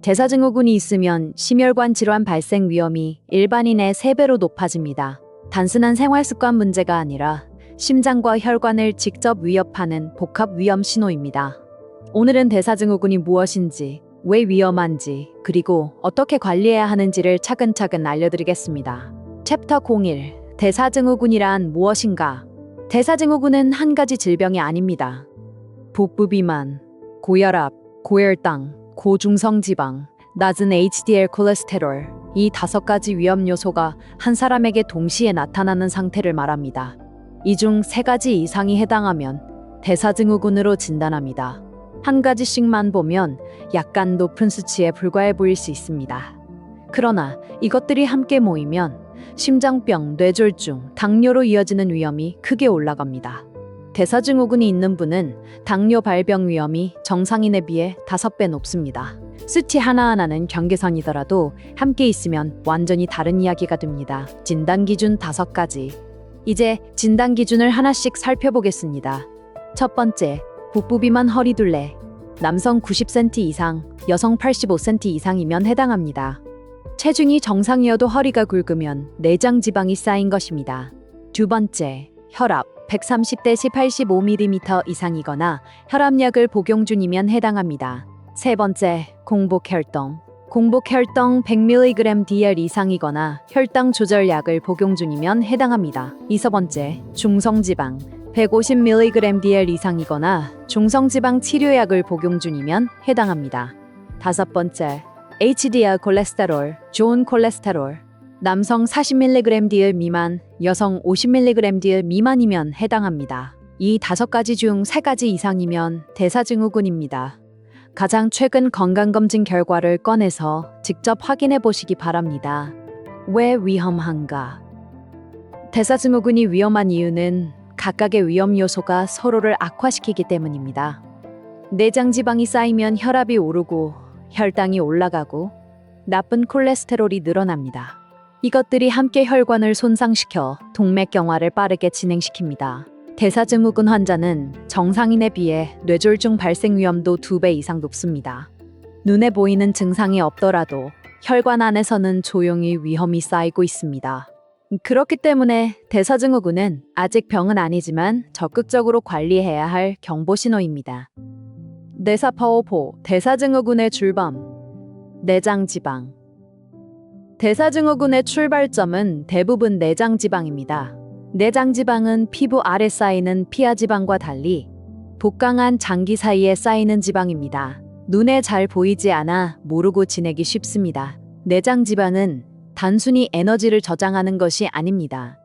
대사증후군이 있으면 심혈관 질환 발생 위험이 일반인의 3배로 높아집니다. 단순한 생활 습관 문제가 아니라 심장과 혈관을 직접 위협하는 복합 위험 신호입니다. 오늘은 대사증후군이 무엇인지, 왜 위험한지, 그리고 어떻게 관리해야 하는지를 차근차근 알려드리겠습니다. 챕터 01. 대사증후군이란 무엇인가? 대사증후군은 한 가지 질병이 아닙니다. 복부비만, 고혈압, 고혈당, 고중성 지방, 낮은 HDL 콜레스테롤, 이 5가지 위험 요소가 한 사람에게 동시에 나타나는 상태를 말합니다. 이 중 3가지 이상이 해당하면 대사증후군으로 진단합니다. 한 가지씩만 보면 약간 높은 수치에 불과해 보일 수 있습니다. 그러나 이것들이 함께 모이면 심장병, 뇌졸중, 당뇨로 이어지는 위험이 크게 올라갑니다. 대사증후군이 있는 분은 당뇨 발병 위험이 정상인에 비해 5배 높습니다. 수치 하나하나는 경계선이더라도 함께 있으면 완전히 다른 이야기가 됩니다. 진단 기준 5가지. 이제 진단 기준을 하나씩 살펴보겠습니다. 첫 번째, 복부비만 허리둘레. 남성 90cm 이상, 여성 85cm 이상이면 해당합니다. 체중이 정상이어도 허리가 굵으면 내장 지방이 쌓인 것입니다. 두 번째, 혈압 130대시 85mm 이상이거나 혈압약을 복용 중이면 해당합니다. 세 번째, 공복혈당 100mg DL 이상이거나 혈당 조절약을 복용 중이면 해당합니다. 이서 번째, 중성지방 150mg DL 이상이거나 중성지방 치료약을 복용 중이면 해당합니다. 다섯 번째, HDL 콜레스테롤, 좋은 콜레스테롤. 남성 40mg DL 미만, 여성 50mg DL 미만이면 해당합니다. 이 5가지 중 3가지 이상이면 대사증후군입니다. 가장 최근 건강검진 결과를 꺼내서 직접 확인해 보시기 바랍니다. 왜 위험한가? 대사증후군이 위험한 이유는 각각의 위험 요소가 서로를 악화시키기 때문입니다. 내장 지방이 쌓이면 혈압이 오르고 혈당이 올라가고 나쁜 콜레스테롤이 늘어납니다. 이것들이 함께 혈관을 손상시켜 동맥경화를 빠르게 진행시킵니다. 대사증후군 환자는 정상인에 비해 뇌졸중 발생 위험도 2배 이상 높습니다. 눈에 보이는 증상이 없더라도 혈관 안에서는 조용히 위험이 쌓이고 있습니다. 그렇기 때문에 대사증후군은 아직 병은 아니지만 적극적으로 관리해야 할 경보신호입니다. 뇌사파오포, 대사증후군의 출범, 내장지방. 대사증후군의 출발점은 대부분 내장지방입니다. 내장지방은 피부 아래 쌓이는 피하지방과 달리 복강한 장기 사이에 쌓이는 지방입니다. 눈에 잘 보이지 않아 모르고 지내기 쉽습니다. 내장지방은 단순히 에너지를 저장하는 것이 아닙니다.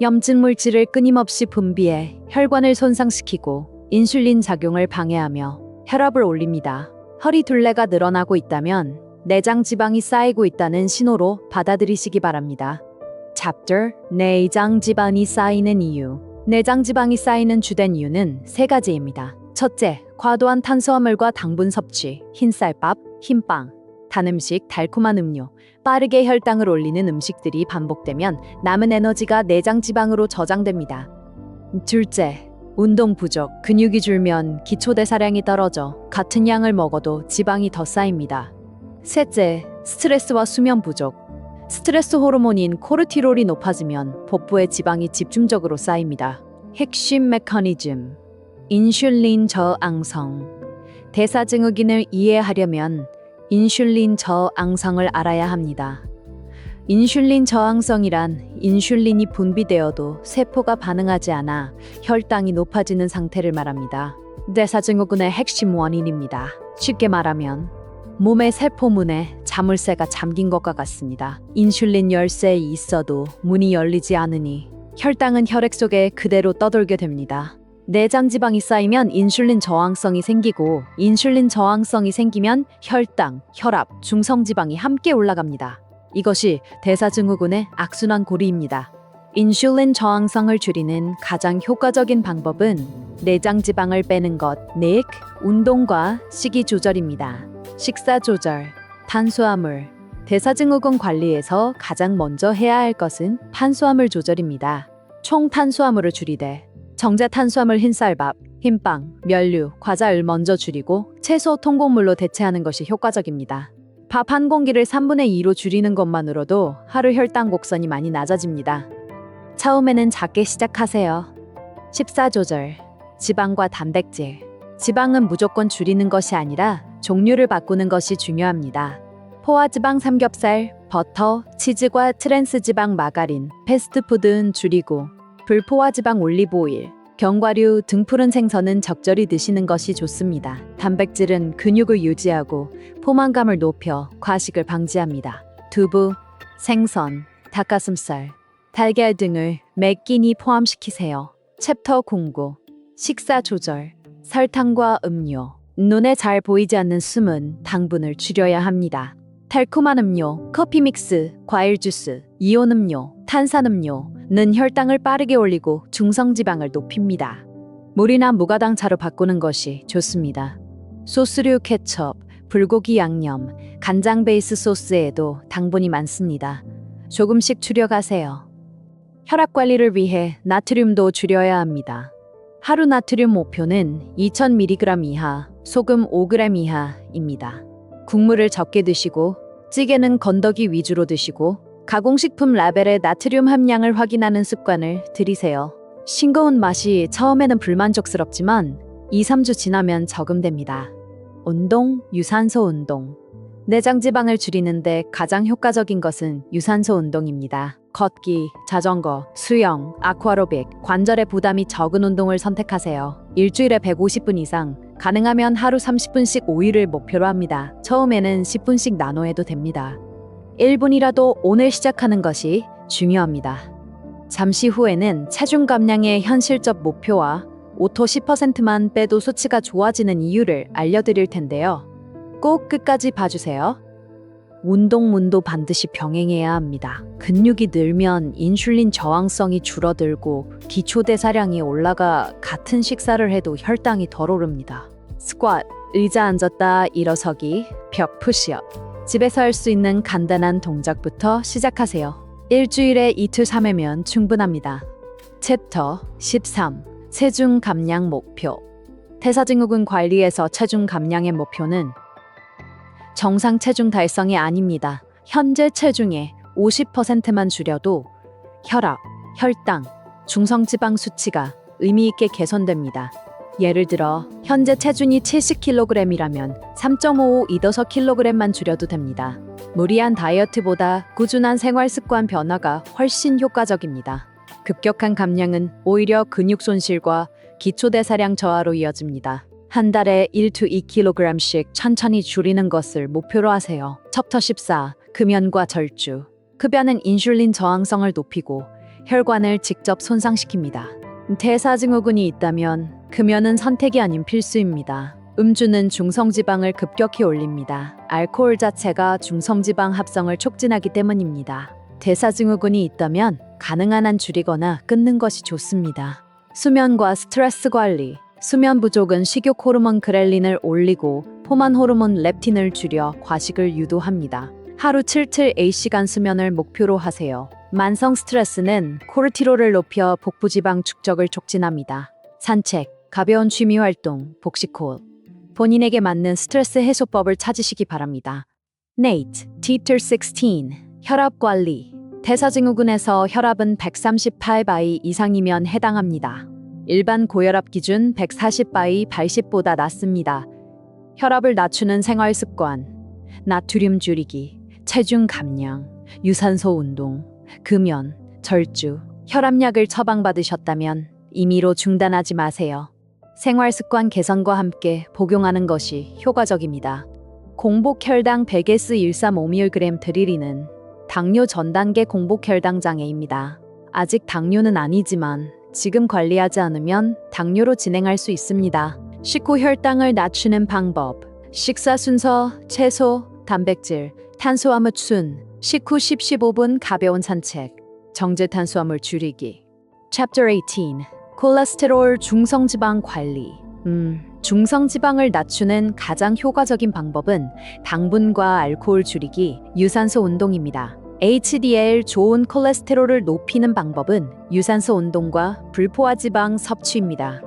염증 물질을 끊임없이 분비해 혈관을 손상시키고 인슐린 작용을 방해하며 혈압을 올립니다. 허리둘레가 늘어나고 있다면 내장 지방이 쌓이고 있다는 신호로 받아들이시기 바랍니다. Chapter: 내장 지방이 쌓이는 이유. 내장 지방이 쌓이는 주된 이유는 3가지입니다. 첫째, 과도한 탄수화물과 당분 섭취, 흰쌀밥, 흰빵, 단 음식, 달콤한 음료, 빠르게 혈당을 올리는 음식들이 반복되면 남은 에너지가 내장 지방으로 저장됩니다. 둘째, 운동 부족, 근육이 줄면 기초대사량이 떨어져 같은 양을 먹어도 지방이 더 쌓입니다. 셋째, 스트레스와 수면 부족. 스트레스 호르몬인 코르티롤이 높아지면 복부에 지방이 집중적으로 쌓입니다. 핵심 메커니즘, 인슐린 저항성. 대사증후군을 이해하려면 인슐린 저항성을 알아야 합니다. 인슐린 저항성이란 인슐린이 분비되어도 세포가 반응하지 않아 혈당이 높아지는 상태를 말합니다. 대사증후군의 핵심 원인입니다. 쉽게 말하면 몸의 세포문에 자물쇠가 잠긴 것과 같습니다. 인슐린 열쇠에 있어도 문이 열리지 않으니 혈당은 혈액 속에 그대로 떠돌게 됩니다. 내장 지방이 쌓이면 인슐린 저항성이 생기고 인슐린 저항성이 생기면 혈당, 혈압, 중성지방이 함께 올라갑니다. 이것이 대사증후군의 악순환 고리입니다. 인슐린 저항성을 줄이는 가장 효과적인 방법은 내장 지방을 빼는 것, 즉 운동과 식이 조절입니다. 식사 조절, 탄수화물. 대사증후군 관리에서 가장 먼저 해야 할 것은 탄수화물 조절입니다. 총 탄수화물을 줄이되 정제 탄수화물 흰쌀밥, 흰빵, 면류, 과자를 먼저 줄이고 채소, 통곡물로 대체하는 것이 효과적입니다. 밥 한 공기를 3분의 2로 줄이는 것만으로도 하루 혈당 곡선이 많이 낮아집니다. 처음에는 작게 시작하세요. 식사 조절, 지방과 단백질. 지방은 무조건 줄이는 것이 아니라 종류를 바꾸는 것이 중요합니다. 포화지방 삼겹살, 버터, 치즈과 트랜스지방 마가린, 패스트푸드는 줄이고 불포화지방 올리브오일, 견과류, 등푸른 생선은 적절히 드시는 것이 좋습니다. 단백질은 근육을 유지하고 포만감을 높여 과식을 방지합니다. 두부, 생선, 닭가슴살, 달걀 등을 매 끼니 포함시키세요. 챕터 공고, 식사 조절, 설탕과 음료, 눈에 잘 보이지 않는 숨은 당분을 줄여야 합니다. 달콤한 음료, 커피 믹스, 과일 주스, 이온 음료, 탄산 음료는 혈당을 빠르게 올리고 중성지방을 높입니다. 물이나 무가당 차로 바꾸는 것이 좋습니다. 소스류 케첩, 불고기 양념, 간장 베이스 소스에도 당분이 많습니다. 조금씩 줄여가세요. 혈압 관리를 위해 나트륨도 줄여야 합니다. 하루 나트륨 목표는 2000mg 이하, 소금 5g 이하입니다. 국물을 적게 드시고 찌개는 건더기 위주로 드시고 가공식품 라벨의 나트륨 함량을 확인하는 습관을 들이세요. 싱거운 맛이 처음에는 불만족스럽지만 2, 3주 지나면 적응됩니다. 운동, 유산소 운동. 내장 지방을 줄이는데 가장 효과적인 것은 유산소 운동입니다. 걷기, 자전거, 수영, 아쿠아로빅, 관절에 부담이 적은 운동을 선택하세요. 일주일에 150분 이상, 가능하면 하루 30분씩 5일을 목표로 합니다. 처음에는 10분씩 나눠 해도 됩니다. 1분이라도 오늘 시작하는 것이 중요합니다. 잠시 후에는 체중 감량의 현실적 목표와 오토 10%만 빼도 수치가 좋아지는 이유를 알려드릴 텐데요. 꼭 끝까지 봐주세요. 운동문도 반드시 병행해야 합니다. 근육이 늘면 인슐린 저항성이 줄어들고 기초대사량이 올라가 같은 식사를 해도 혈당이 덜 오릅니다. 스쿼트, 의자 앉았다 일어서기, 벽 푸시업. 집에서 할 수 있는 간단한 동작부터 시작하세요. 일주일에 이틀 3회면 충분합니다. 챕터 13. 체중 감량 목표. 대사증후군 관리에서 체중 감량의 목표는 정상 체중 달성이 아닙니다. 현재 체중의 50%만 줄여도 혈압, 혈당, 중성지방 수치가 의미 있게 개선됩니다. 예를 들어 현재 체중이 70kg이라면 3.55 kg만 줄여도 됩니다. 무리한 다이어트보다 꾸준한 생활 습관 변화가 훨씬 효과적입니다. 급격한 감량은 오히려 근육 손실과 기초대사량 저하로 이어집니다. 한 달에 1-2kg씩 천천히 줄이는 것을 목표로 하세요. 챕터 14. 금연과 절주. 흡연은 인슐린 저항성을 높이고 혈관을 직접 손상시킵니다. 대사증후군이 있다면 금연은 선택이 아닌 필수입니다. 음주는 중성지방을 급격히 올립니다. 알코올 자체가 중성지방 합성을 촉진하기 때문입니다. 대사증후군이 있다면 가능한 한 줄이거나 끊는 것이 좋습니다. 수면과 스트레스 관리. 수면 부족은 식욕 호르몬 그렐린을 올리고 포만 호르몬 렙틴을 줄여 과식을 유도합니다. 하루 7-8시간 수면을 목표로 하세요. 만성 스트레스는 코르티롤을 높여 복부지방 축적을 촉진합니다. 산책, 가벼운 취미 활동, 복식호흡. 본인에게 맞는 스트레스 해소법을 찾으시기 바랍니다. NAT, Tier 16. 혈압 관리. 대사증후군에서 혈압은 138바이 이상이면 해당합니다. 일반 고혈압 기준 140바이 80보다 낮습니다. 혈압을 낮추는 생활 습관, 나트륨 줄이기, 체중 감량, 유산소 운동, 금연, 절주, 혈압약을 처방받으셨다면 임의로 중단하지 마세요. 생활 습관 개선과 함께 복용하는 것이 효과적입니다. 공복 혈당 100S 135mg 드리리는 당뇨 전 단계 공복 혈당 장애입니다. 아직 당뇨는 아니지만 지금 관리하지 않으면 당뇨로 진행할 수 있습니다. 식후 혈당을 낮추는 방법. 식사 순서, 채소, 단백질, 탄수화물 순. 식후 10-15분 가벼운 산책. 정제 탄수화물 줄이기. Chapter 18. 콜레스테롤 중성지방 관리. 중성지방을 낮추는 가장 효과적인 방법은 당분과 알코올 줄이기, 유산소 운동입니다. HDL 좋은 콜레스테롤을 높이는 방법은 유산소 운동과 불포화지방 섭취입니다.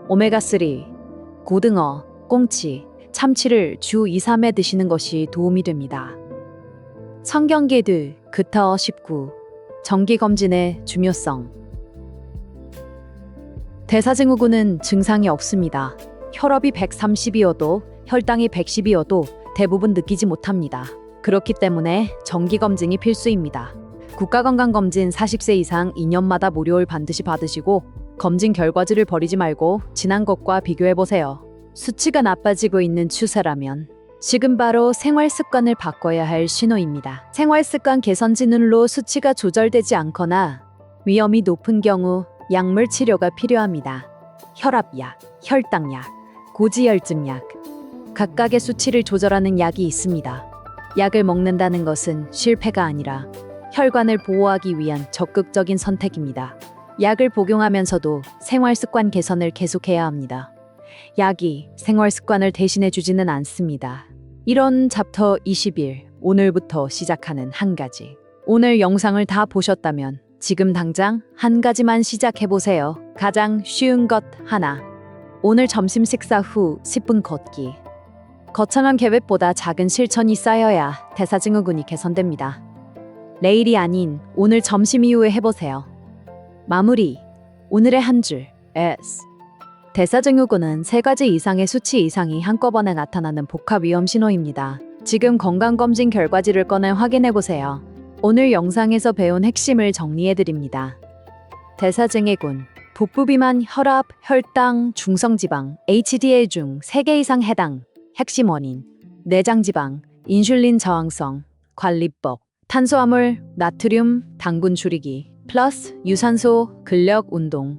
오메가3, 고등어, 꽁치, 참치를 주 2, 3회 드시는 것이 도움이 됩니다. 성경계드 그터 19 정기검진의 중요성. 대사증후군은 증상이 없습니다. 혈압이 130이어도 혈당이 110이어도 대부분 느끼지 못합니다. 그렇기 때문에 정기검진이 필수입니다. 국가건강검진 40세 이상 2년마다 무료를 반드시 받으시고 검진 결과지를 버리지 말고 지난 것과 비교해보세요. 수치가 나빠지고 있는 추세라면 지금 바로 생활습관을 바꿔야 할 신호입니다. 생활습관 개선 진으로 수치가 조절되지 않거나 위험이 높은 경우 약물 치료가 필요합니다. 혈압약, 혈당약, 고지혈증약, 각각의 수치를 조절하는 약이 있습니다. 약을 먹는다는 것은 실패가 아니라 혈관을 보호하기 위한 적극적인 선택입니다. 약을 복용하면서도 생활습관 개선을 계속해야 합니다. 약이 생활습관을 대신해 주지는 않습니다. 이런 챕터 21, 오늘부터 시작하는 한 가지. 오늘 영상을 다 보셨다면 지금 당장 한 가지만 시작해보세요. 가장 쉬운 것 하나. 오늘 점심 식사 후 10분 걷기. 거창한 계획보다 작은 실천이 쌓여야 대사증후군이 개선됩니다. 내일이 아닌 오늘 점심 이후에 해보세요. 마무리. 오늘의 한 줄. S. 대사증후군은 3가지 이상의 수치 이상이 한꺼번에 나타나는 복합 위험 신호입니다. 지금 건강검진 결과지를 꺼내 확인해보세요. 오늘 영상에서 배운 핵심을 정리해드립니다. 대사증후군, 복부비만, 혈압, 혈당, 중성지방, HDL 중 3개 이상 해당. 핵심 원인, 내장지방, 인슐린 저항성, 관리법, 탄수화물, 나트륨, 당분 줄이기, 플러스 유산소, 근력 운동.